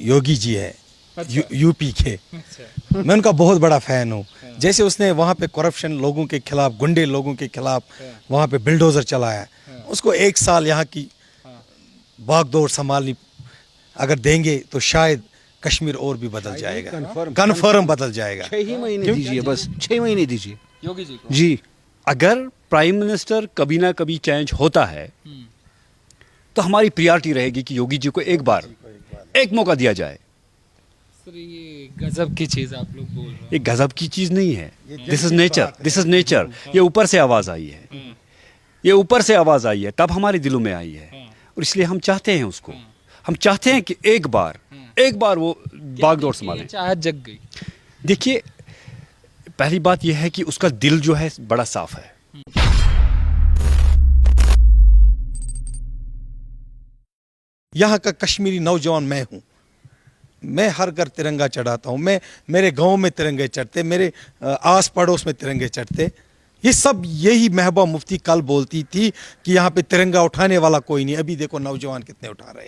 योगी जी है, अच्छा। यूपी के, अच्छा। मैं उनका बहुत बड़ा फ़ैन हूँ। जैसे उसने वहाँ पे करप्शन लोगों के खिलाफ, गुंडे लोगों के खिलाफ वहाँ पे बिल्डोज़र चलाया, उसको 1 साल यहाँ की बागडोर संभालनी अगर देंगे तो शायद कश्मीर और भी बदल जाएगा, कन्फर्म बदल जाएगा। 6 ही महीने दीजिए, बस 6 महीने दीजिए योगी जी को। जी। अगर प्राइम मिनिस्टर कभी ना कभी चेंज होता है तो हमारी प्रायोरिटी रहेगी कि योगी जी को एक मौका दिया जाए। सर ये गजब की चीज़ आप लोग बोल रहे हो। ये गजब की चीज़ नहीं है, दिस इज नेचर, ये ऊपर से आवाज़ आई है, ये ऊपर से आवाज़ आई है, तब हमारे दिलों में आई है, और इसलिए हम चाहते हैं उसको, हम चाहते हैं कि एक बार वो बागडोर संभाले। चाहत जग गई। देखिए, पहली बात यह है कि उसका दिल जो है बड़ा साफ है। यहाँ का कश्मीरी नौजवान मैं हूँ, मैं हर घर तिरंगा चढ़ाता हूँ, मैं मेरे गांव में तिरंगे चढ़ते, मेरे आस पड़ोस में तिरंगे चढ़ते। ये सब यही महबूबा मुफ्ती कल बोलती थी कि यहाँ पे तिरंगा उठाने वाला कोई नहीं, अभी देखो नौजवान कितने उठा रहे।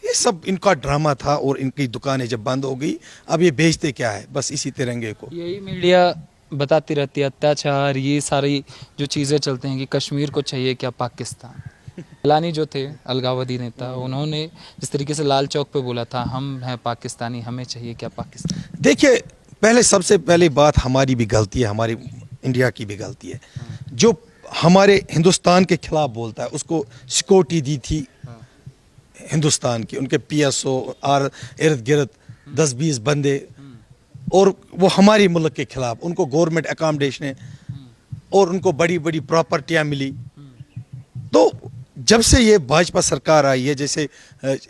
ये सब इनका ड्रामा था, और इनकी दुकानें जब बंद हो गई, अब ये बेचते क्या है, बस इसी तिरंगे को। यही मीडिया बताती रहती है, अत्याचार, ये सारी जो चीज़ें चलते हैं कि कश्मीर को चाहिए क्या पाकिस्तान। गिलानी जो थे अलगावदी नेता, उन्होंने जिस तरीके से लाल चौक पे बोला था, हम हैं पाकिस्तानी, हमें चाहिए क्या पाकिस्तान। देखिए, पहले सबसे पहली बात हमारी भी गलती है, हमारी इंडिया की भी गलती है। जो हमारे हिंदुस्तान के खिलाफ बोलता है उसको सिक्योरिटी दी थी हिंदुस्तान की, उनके PSO और इर्द गिर्द 10-20 बंदे, और वो हमारी मुल्क के खिलाफ, उनको गवर्नमेंट अकोमोडेशन और उनको बड़ी बड़ी प्रॉपर्टियां मिली। तो जब से ये भाजपा सरकार आई है, जैसे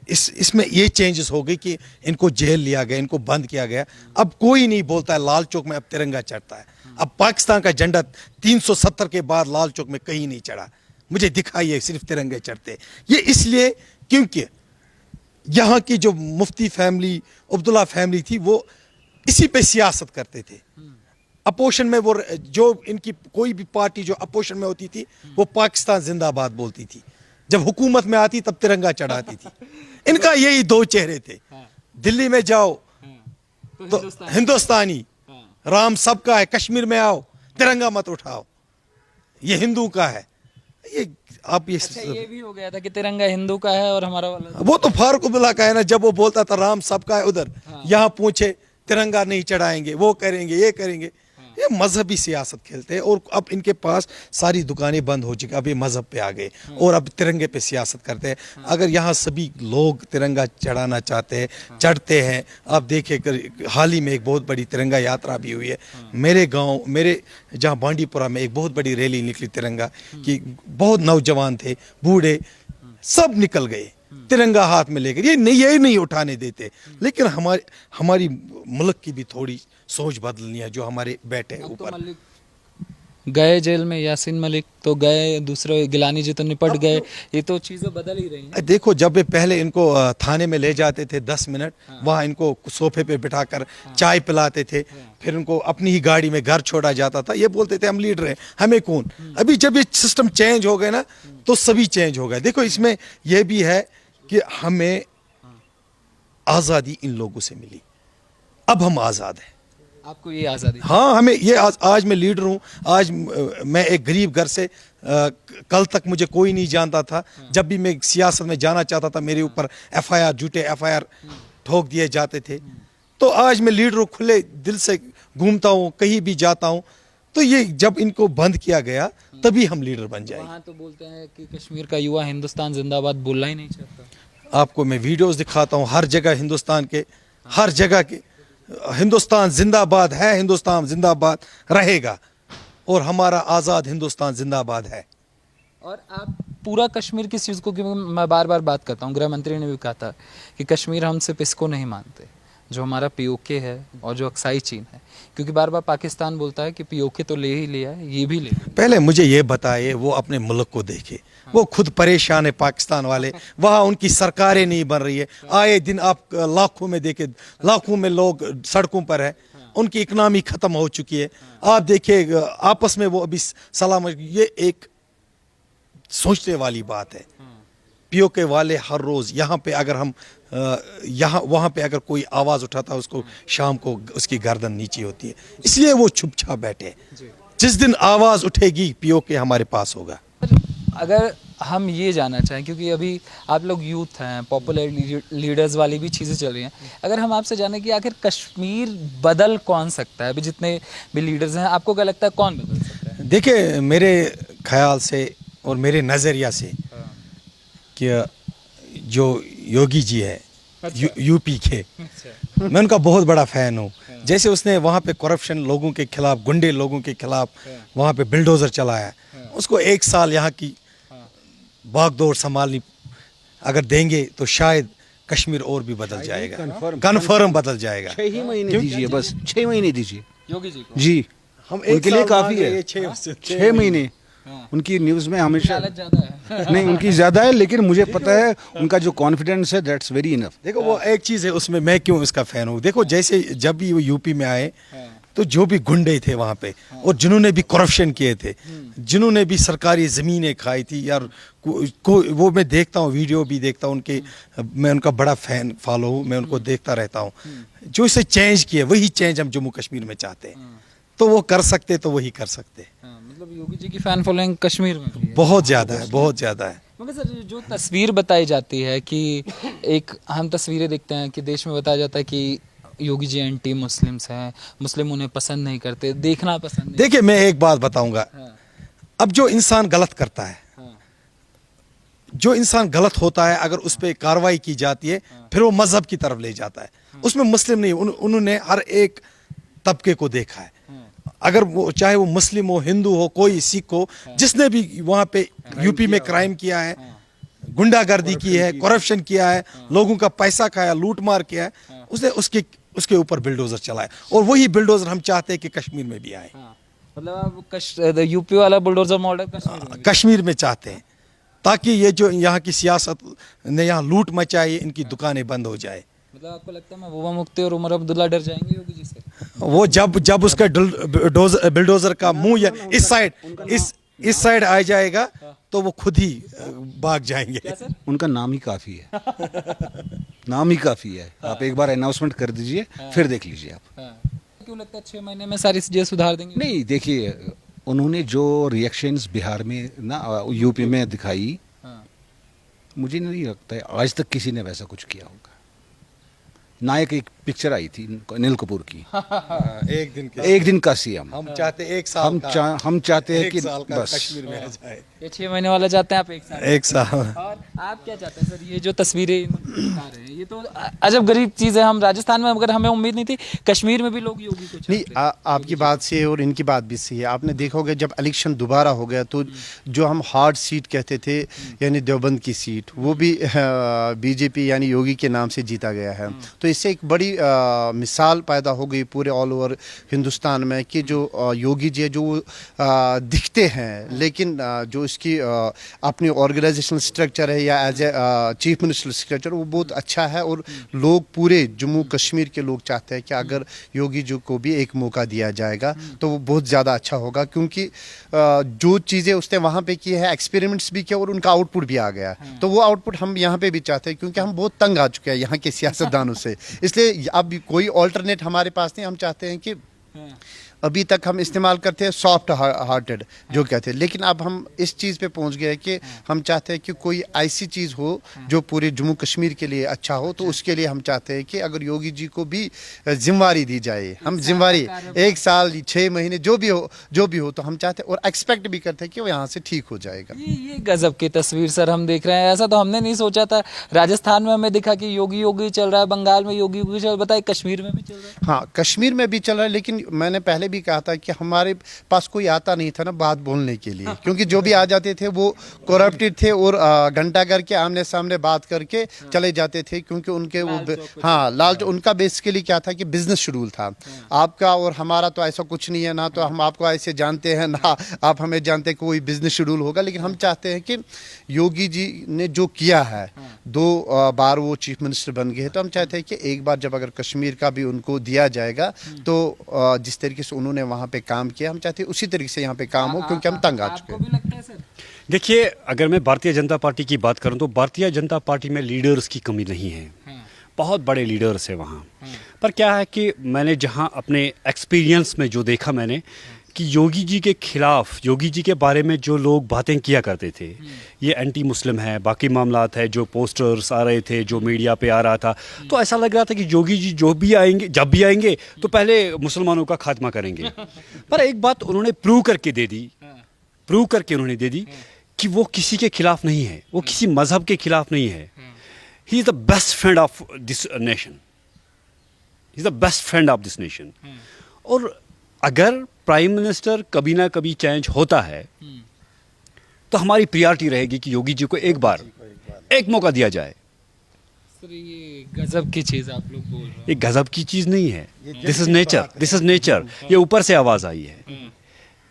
इसमें ये चेंजेस हो गई कि इनको जेल लिया गया, इनको बंद किया गया, अब कोई नहीं बोलता है लाल चौक में अब तिरंगा चढ़ता है। अब पाकिस्तान का झंडा 370 के बाद लाल चौक में कहीं नहीं चढ़ा, मुझे दिखाइए सिर्फ तिरंगे चढ़ते। ये इसलिए क्योंकि यहाँ की जो मुफ्ती फैमिली, अब्दुल्ला फैमिली थी, वो इसी पे सियासत करते थे। अपोजिशन में वो, जो इनकी कोई भी पार्टी जो अपोजिशन में होती थी, वो पाकिस्तान जिंदाबाद बोलती थी, जब हुकूमत में आती तब तिरंगा चढ़ाती थी। इनका यही दो चेहरे थे। दिल्ली में जाओ तो हिंदुस्तानी, राम सबका है, कश्मीर में आओ तिरंगा मत उठाओ, ये हिंदू का है। ये आप अच्छा, ये भी हो गया था कि तिरंगा हिंदू का है और हमारा वाला, वो तो फारूक अब्दुल्ला का है ना, जब वो बोलता था राम सबका है उधर, यहाँ पूछे तिरंगा नहीं चढ़ाएंगे, वो करेंगे, ये करेंगे। ये मजहबी सियासत खेलते हैं, और अब इनके पास सारी दुकानें बंद हो चुकी, अब ये मजहब पे आ गए और अब तिरंगे पे सियासत करते हैं। अगर यहाँ सभी लोग तिरंगा चढ़ाना चाहते हैं, चढ़ते हैं। आप देखिए, हाल ही में एक बहुत बड़ी तिरंगा यात्रा भी हुई है मेरे गांव, मेरे जहाँ बांडीपुरा में एक बहुत बड़ी रैली निकली तिरंगा की, बहुत नौजवान थे, बूढ़े, सब निकल गए तिरंगा हाथ में लेकर। ये नहीं उठाने देते, लेकिन हमारी मुल्क की भी थोड़ी सोच बदलनी है, जो हमारे बैठे हैं ऊपर। गए जेल में, यासीन मलिक तो गए, दूसरे गिलानी जी तो निपट गए, ये तो चीज़ें बदल ही रही हैं। देखो, जब ये पहले इनको थाने में ले जाते थे 10 मिनट, वहाँ इनको सोफे पे बिठाकर चाय पिलाते थे, फिर उनको अपनी ही गाड़ी में घर छोड़ा जाता था। ये बोलते थे हम लीडर हैं, हमें कौन। अभी जब ये सिस्टम चेंज हो गए ना, तो सभी चेंज हो गए। देखो, इसमें यह भी है कि हमें आज़ादी इन लोगों से मिली, अब हम आज़ाद हैं। आपको ये आज़ादी? हाँ, हमें ये आज मैं लीडर हूँ। आज मैं एक गरीब घर से, कल तक मुझे कोई नहीं जानता था। जब भी मैं सियासत में जाना चाहता था, मेरे ऊपर FIR, झूठे FIR ठोक दिए जाते थे। तो आज मैं लीडर हूँ, खुले दिल से घूमता हूँ, कहीं भी जाता हूँ। तो ये जब इनको बंद किया गया, तभी हम लीडर बन जाएंगे। वहाँ तो बोलते हैं कि कश्मीर का युवा हिंदुस्तान जिंदाबाद बोलना ही नहीं चाहता। आपको मैं वीडियोस दिखाता हूँ, हर जगह हिंदुस्तान के, हर जगह के हिंदुस्तान जिंदाबाद है, हिंदुस्तान जिंदाबाद रहेगा, और हमारा आज़ाद हिंदुस्तान जिंदाबाद है। और आप पूरा कश्मीर किस चीज़ को, क्योंकि मैं बार बार बात करता हूँ, गृह मंत्री ने भी कहा था कि कश्मीर हम सिर्फ इसको नहीं मानते, जो हमारा POK है और जो अक्साई चीन है, क्योंकि बार बार पाकिस्तान बोलता है कि POK तो ले ही लिया है, ये भी ले लिया। पहले मुझे ये बताइए, वो अपने मुल्क को देखे, वो खुद परेशान है पाकिस्तान वाले, वहाँ उनकी सरकारें नहीं बन रही है। आए दिन आप लाखों में देखे, लाखों में लोग सड़कों पर है, उनकी इकनॉमी खत्म हो चुकी है। आप देखिए, आपस में वो अभी सलाम, ये एक सोचने वाली बात है। POK वाले हर रोज यहाँ पे, अगर हम यहाँ वहाँ पे अगर कोई आवाज़ उठाता है उसको शाम को उसकी गर्दन नीचे होती है, इसलिए वो चुप चाप बैठे। जिस दिन आवाज़ उठेगी पीओके हमारे पास होगा। अगर हम ये जानना चाहें, क्योंकि अभी आप लोग यूथ हैं, पॉपुलर लीडर्स वाली भी चीज़ें चल रही हैं, अगर हम आपसे जानें कि आखिर कश्मीर बदल कौन सकता है, अभी जितने भी लीडर्स हैं आपको क्या लगता है कौन बदल सकता है? देखिए मेरे ख्याल से और मेरे नज़रिया से कि जो योगी जी है यूपी के, मैं उनका बहुत बड़ा फ़ैन हूँ। जैसे उसने वहाँ पे करप्शन लोगों के खिलाफ, गुंडे लोगों के खिलाफ वहाँ पे बिल्डोज़र चलाया, उसको 1 साल यहाँ की भागदौड़ संभालनी अगर देंगे तो शायद कश्मीर और भी बदल जाएगा, कन्फर्म बदल जाएगा। 6 ही महीने दीजिए, बस 6 महीने दीजिए योगी जी को जी। हम उनके लिए काफ़ी है 6 6 महीने। उनकी न्यूज़ में हमेशा हालत ज़्यादा है। नहीं, उनकी ज़्यादा है, लेकिन मुझे पता है उनका जो कॉन्फिडेंस है दैट्स वेरी इनफ। देखो वो एक चीज़ है उसमें, मैं क्यों इसका फ़ैन हूँ। देखो जैसे जब भी वो यूपी में आए तो जो भी गुंडे थे वहाँ पे और जिन्होंने भी करप्शन किए थे, जिन्होंने भी सरकारी ज़मीनें खाई थी यार, वो मैं देखता हूँ, वीडियो भी देखता हूँ उनके, मैं उनका बड़ा फ़ैन फॉलो हूँ, मैं उनको देखता रहता हूँ। जो इसे चेंज किए वही चेंज हम जम्मू कश्मीर में चाहते हैं, तो वो कर सकते तो वही कर सकते। मतलब योगी जी की फैन फॉलोइंग कश्मीर में भी है। बहुत ज़्यादा है, बहुत ज़्यादा है। मगर सर जो तस्वीर बताई जाती है कि एक हम तस्वीरें देखते हैं कि देश में बताया जाता है कि योगी जी एंटी मुस्लिम्स हैं, मुस्लिम उन्हें पसंद नहीं करते, देखना पसंद नहीं। देखिए मैं एक बात बताऊंगा, अब जो इंसान गलत करता है, जो इंसान गलत होता है, अगर उस पर कार्रवाई की जाती है फिर वो मजहब की तरफ ले जाता है। उसमें मुस्लिम नहीं, उन्होंने हर एक तबके को देखा है, अगर वो चाहे वो मुस्लिम हो, हिंदू हो, कोई सिख हो, जिसने भी वहाँ पे यूपी में क्राइम किया है, गुंडागर्दी की है, करप्शन किया है, लोगों का पैसा खाया, लूट मार किया है, उसने उसके ऊपर बिल्डोजर चलाया। और वही बिल्डोजर हम चाहते हैं कि कश्मीर में भी आए। मतलब आप यूपी वाला बुलडोजर मॉडल कश्मीर में चाहते हैं, ताकि ये जो यहाँ की सियासत ने यहाँ लूट मचाई, इनकी दुकानें बंद हो जाए। मतलब आपको लगता है महबूबा मुफ्ती और उमर अब्दुल्ला डर जाएंगे योगी जी से? वो जब उसका बिल्डोजर का मुंह या इस साइड आ जाएगा तो वो खुद ही भाग जाएंगे। उनका नाम ही काफ़ी है नाम ही काफ़ी है। आप एक बार अनाउंसमेंट कर दीजिए, फिर देख लीजिए आप। क्यों लगता है 6 महीने में सारी चीजें सुधार देंगे? नहीं, देखिए उन्होंने जो रिएक्शंस बिहार में ना यूपी में दिखाई, मुझे नहीं लगता है आज तक किसी ने वैसा कुछ किया होगा। नायक एक पिक्चर आई थी अनिल कपूर की, एक दिन का सीएम। हम चाहते 1 साल हम चाहते हैं कि बस कश्मीर में आ जाए। ये 6 महीने वाला चाहते हैं आप 1 साल। और आप क्या चाहते हैं सर? ये जो तस्वीरें दिखा रहे हैं ये तो अजब गरीब चीज़ है। हम राजस्थान में, अगर हमें उम्मीद नहीं थी कश्मीर में भी लोग योगी को नहीं। आपकी बात से और इनकी बात भी सही है। आपने देखा होगा जब इलेक्शन दोबारा हो गया तो जो हम हार्ड सीट कहते थे, यानी देवबंद की सीट, वो भी बीजेपी यानी योगी के नाम से जीता गया है। तो इससे एक बड़ी मिसाल पैदा हो गई पूरे ऑल ओवर हिंदुस्तान में कि जो योगी जी जो दिखते हैं, लेकिन जो इसकी अपनी ऑर्गेनाइजेशनल स्ट्रक्चर है या as a chief minister structure, वो बहुत अच्छा है। और लोग पूरे जम्मू कश्मीर के लोग चाहते हैं कि अगर योगी जी को भी एक मौका दिया जाएगा तो वो बहुत ज़्यादा अच्छा होगा, क्योंकि जो चीज़ें उसने वहाँ पे की है, एक्सपेरिमेंट्स भी किया और उनका आउटपुट भी आ गया। तो वो आउटपुट हम यहाँ पे भी चाहते हैं, क्योंकि हम बहुत तंग आ चुके हैं यहाँ के सियासतदानों से। इसलिए अब कोई ऑल्टरनेट हमारे पास नहीं। हम चाहते हैं कि अभी तक हम इस्तेमाल करते हैं सॉफ्ट हार्टेड जो कहते हैं, लेकिन अब हम इस चीज़ पे पहुंच गए कि हम चाहते हैं कि कोई ऐसी चीज़ हो जो पूरे जम्मू कश्मीर के लिए अच्छा हो। तो उसके लिए हम चाहते हैं कि अगर योगी जी को भी जिम्मेवारी दी जाए, हम जिम्मेवारी 1 साल 6 महीने जो भी हो तो हम चाहते हैं और एक्सपेक्ट भी करते हैं कि वो यहाँ से ठीक हो जाएगा। ये गजब की तस्वीर सर हम देख रहे हैं। ऐसा तो हमने नहीं सोचा था। राजस्थान में हमें दिखा कि योगी चल रहा है, बंगाल में योगी चल रहा है, बताइए कश्मीर में भी चल रहा है। हाँ, कश्मीर में भी चल रहा है, लेकिन मैंने पहले भी कहा था कि हमारे पास कोई आता नहीं था ना बात बोलने के लिए, क्योंकि जो भी आ जाते थे वो करप्टेड थे और घंटा करके आमने सामने बात करके चले जाते थे, क्योंकि उनके वो लालच उनका बेसिकली क्या था कि बिजनेस शेड्यूल था। आपका और हमारा तो ऐसा कुछ नहीं है, ना तो हम आपको ऐसे जानते हैं ना आप हमें जानते हैं कि कोई बिजनेस शेड्यूल होगा। लेकिन हम चाहते हैं कि योगी जी ने जो किया है, 2 बार वो चीफ मिनिस्टर बन गए, तो हम चाहते हैं कि एक बार जब अगर कश्मीर का भी उनको दिया जाएगा तो जिस तरीके से उन्होंने वहाँ पे काम किया, हम चाहते हैं उसी तरीके से यहाँ पे काम हो, क्योंकि हम तंग आ चुके हैं। आपको भी लगता है सर? देखिए, अगर मैं भारतीय जनता पार्टी की बात करूं तो भारतीय जनता पार्टी में लीडर्स की कमी नहीं है। बहुत बड़े लीडर्स हैं वहाँ। पर क्या है कि मैंने जहाँ अपने एक्सपीरियंस में जो देखा मैंने कि योगी जी के खिलाफ, योगी जी के बारे में जो लोग बातें किया करते थे, ये एंटी मुस्लिम है, बाकी मामलात है, जो पोस्टर्स आ रहे थे, जो मीडिया पे आ रहा था, तो ऐसा लग रहा था कि योगी जी जब भी आएंगे तो पहले मुसलमानों का खात्मा करेंगे। पर एक बात उन्होंने प्रूव करके दे दी कि वो किसी के खिलाफ नहीं है, वो किसी मजहब के खिलाफ नहीं है। He is the best friend of this nation, he is the best friend of this nation. और अगर प्राइम मिनिस्टर कभी ना कभी चेंज होता है तो हमारी प्रायोरिटी रहेगी कि योगी जी को एक मौका दिया जाए। सर ये गजब की चीज़ आप लोग बोल रहे हैं। ये गजब की चीज़ नहीं है, दिस इज़ नेचर। ये ऊपर से आवाज़ आई है,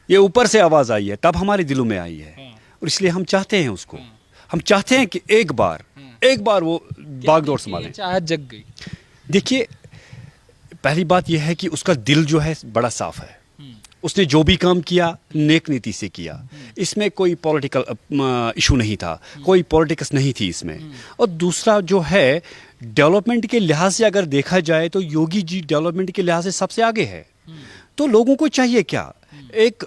ये ऊपर से आवाज़ आई है, तब हमारे दिलों में आई है, और इसलिए हम चाहते हैं उसको, हम चाहते हैं कि एक बार वो बागडोर संभाले। चाहत जग गई। देखिए, पहली बात यह है कि उसका दिल जो है बड़ा साफ है, उसने जो भी काम किया नेक नीति से किया, इसमें कोई पॉलिटिकल इशू नहीं था, कोई पॉलिटिक्स नहीं थी इसमें। और दूसरा जो है, डेवलपमेंट के लिहाज से अगर देखा जाए तो योगी जी डेवलपमेंट के लिहाज से सबसे आगे है। तो लोगों को चाहिए क्या, एक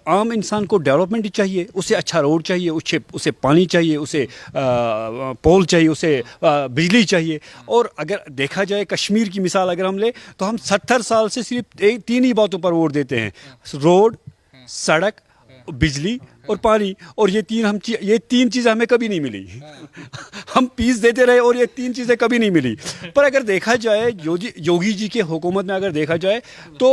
आम इंसान को डेवलपमेंट चाहिए, उसे अच्छा रोड चाहिए, उसे पानी चाहिए, उसे पोल चाहिए, उसे बिजली चाहिए। और अगर देखा जाए कश्मीर की मिसाल अगर हम ले तो हम 70 साल से सिर्फ तीन ही बातों पर वोट देते हैं, रोड, सड़क, बिजली और पानी। और ये तीन चीज़ें हमें कभी नहीं मिली। हम पीस देते रहे और ये तीन चीज़ें कभी नहीं मिली। पर अगर देखा जाए योगी जी के हुकूमत में अगर देखा जाए तो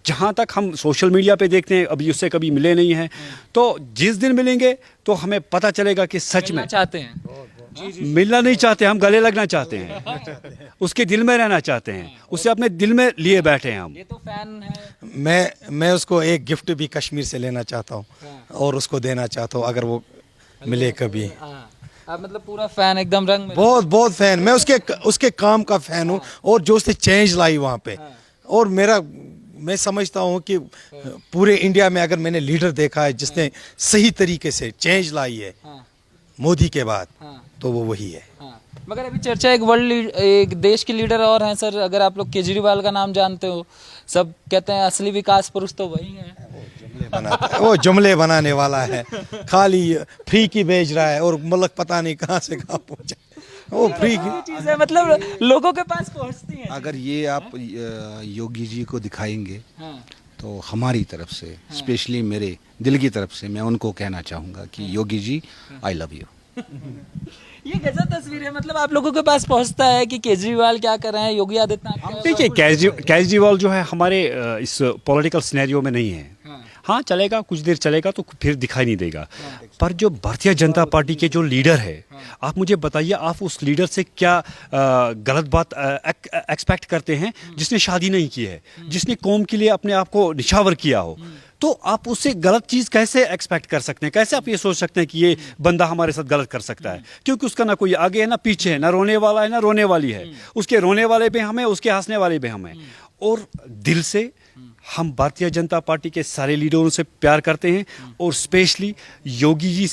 जहाँ तक हम सोशल मीडिया पे देखते हैं, अभी उससे कभी मिले नहीं हैं, तो जिस दिन मिलेंगे तो हमें पता चलेगा कि सच में चाहते हैं, मिलना नहीं चाहते, हम गले लगना चाहते हैं, उसके दिल में रहना चाहते हैं, उसे अपने दिल में लिए बैठे हैं हम। ये तो फैन है। मैं उसको एक गिफ्ट भी कश्मीर से लेना चाहता हूँ और उसको देना चाहता हूँ अगर वो मिले कभी। आप मतलब पूरा फैन, एकदम रंग में। बहुत फैन, मैं उसके काम का फैन हूँ और जो उसने चेंज लाई वहाँ पे। और मैं समझता हूँ कि पूरे इंडिया में अगर मैंने लीडर देखा है जिसने सही तरीके से चेंज लाई है मोदी के बाद, तो वो वही है। मगर अभी चर्चा एक देश के लीडर और हैं सर, अगर आप लोग केजरीवाल का नाम जानते हो, सब कहते हैं असली विकास पुरुष तो वही हैं। वो जुमले बनाने वाला है, खाली फ्री की भेज रहा है और मुल्क पता नहीं कहाँ से कहाँ पहुंचा। वो फ्री की चीज़ है, मतलब लोगों के पास पहुंचती है। अगर ये आप योगी जी को दिखाएंगे तो हमारी तरफ से, स्पेशली मेरे दिल की तरफ से, मैं उनको कहना चाहूँगा कि Yogi ji, I love you. ये गजब तस्वीर है, मतलब आप लोगों के पास पहुंचता है कि केजरीवाल क्या कर रहे हैं, योगी आदित्यनाथ। देखिए, केजरीवाल जो है हमारे इस पॉलिटिकल सिनेरियो में नहीं है। हाँ चलेगा, कुछ देर चलेगा तो फिर दिखाई नहीं देगा। पर जो भारतीय जनता पार्टी के जो लीडर है, आप मुझे बताइए, आप उस लीडर से क्या गलत बात एक्सपेक्ट करते हैं जिसने शादी नहीं की है, जिसने कौम के लिए अपने आप को निछावर किया हो? तो आप उससे गलत चीज़ कैसे एक्सपेक्ट कर सकते हैं? कैसे आप ये सोच सकते हैं कि ये बंदा हमारे साथ गलत कर सकता है? क्योंकि उसका ना कोई आगे है ना पीछे है, ना रोने वाला है ना रोने वाली है। उसके रोने वाले भी हम हैं, उसके हंसने वाले भी हम हैं। और दिल से हम भारतीय जनता पार्टी के सारे लीडरों से प्यार करते हैं, और स्पेशली योगी जी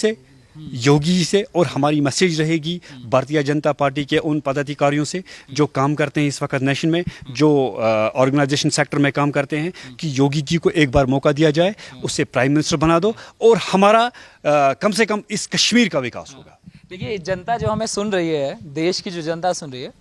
से। और हमारी मैसेज रहेगी भारतीय जनता पार्टी के उन पदाधिकारियों से जो काम करते हैं इस वक्त नेशन में, जो ऑर्गेनाइजेशन सेक्टर में काम करते हैं, कि योगी जी को एक बार मौका दिया जाए, उससे प्राइम मिनिस्टर बना दो, और हमारा कम से कम इस कश्मीर का विकास होगा। देखिए, जनता जो हमें सुन रही है, देश की जो जनता सुन रही है,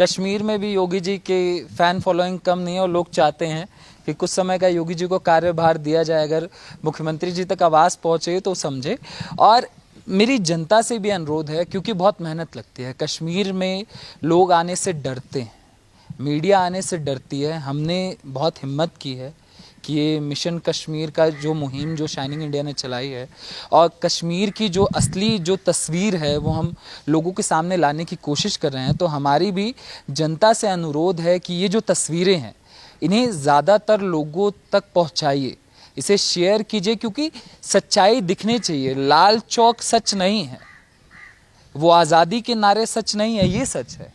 कश्मीर में भी योगी जी के फैन फॉलोइंग कम नहीं है, और लोग चाहते हैं कि कुछ समय का योगी जी को कार्यभार दिया जाए। अगर मुख्यमंत्री जी तक आवाज़ पहुँचे तो समझे। और मेरी जनता से भी अनुरोध है, क्योंकि बहुत मेहनत लगती है, कश्मीर में लोग आने से डरते हैं, मीडिया आने से डरती है। हमने बहुत हिम्मत की है कि ये मिशन कश्मीर का जो मुहिम जो शाइनिंग इंडिया ने चलाई है, और कश्मीर की जो असली जो तस्वीर है वो हम लोगों के सामने लाने की कोशिश कर रहे हैं। तो हमारी भी जनता से अनुरोध है कि ये जो तस्वीरें हैं इन्हें ज़्यादातर लोगों तक पहुंचाइए, इसे शेयर कीजिए, क्योंकि सच्चाई दिखनी चाहिए। लाल चौक सच नहीं है, वो आज़ादी के नारे सच नहीं है, ये सच है।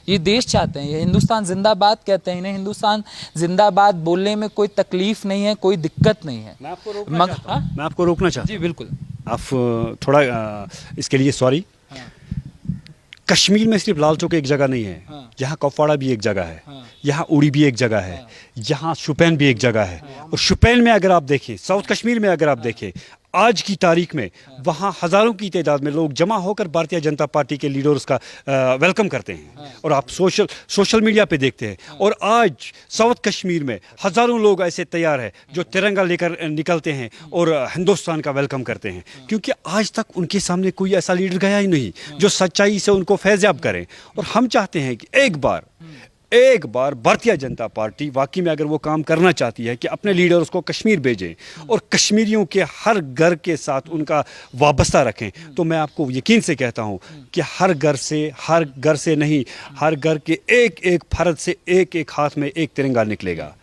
ये देश चाहते हैं, ये हिंदुस्तान जिंदाबाद कहते हैं, इन्हें हिंदुस्तान जिंदाबाद बोलने में कोई तकलीफ नहीं है, कोई दिक्कत नहीं है। मैं आपको रोकना चाहता हूं। जी बिल्कुल। आप थोड़ा इसके लिए सॉरी। कश्मीर में सिर्फ लाल चौक एक जगह नहीं है, हाँ। यहाँ कुपवाड़ा भी एक जगह है, हाँ। यहाँ उड़ी भी एक जगह है, यहाँ शुपैन भी एक जगह है। और शुपैन में अगर आप देखें, साउथ कश्मीर में अगर आप देखें, आज की तारीख में वहाँ हज़ारों की तादाद में लोग जमा होकर भारतीय जनता पार्टी के लीडर्स का वेलकम करते हैं। और आप सोशल मीडिया पे देखते हैं। और आज साउथ कश्मीर में हज़ारों लोग ऐसे तैयार हैं जो तिरंगा लेकर निकलते हैं और हिंदुस्तान का वेलकम करते हैं, क्योंकि आज तक उनके सामने कोई ऐसा लीडर गया ही नहीं जो सच्चाई से उनको फैज़याब करें। और हम चाहते हैं कि एक बार भारतीय जनता पार्टी वाकई में अगर वो काम करना चाहती है कि अपने लीडर्स को कश्मीर भेजें और कश्मीरियों के हर घर के साथ उनका वाबस्ता रखें, तो मैं आपको यकीन से कहता हूं कि हर घर से नहीं, हर घर के एक एक फर्द से एक एक हाथ में एक तिरंगा निकलेगा।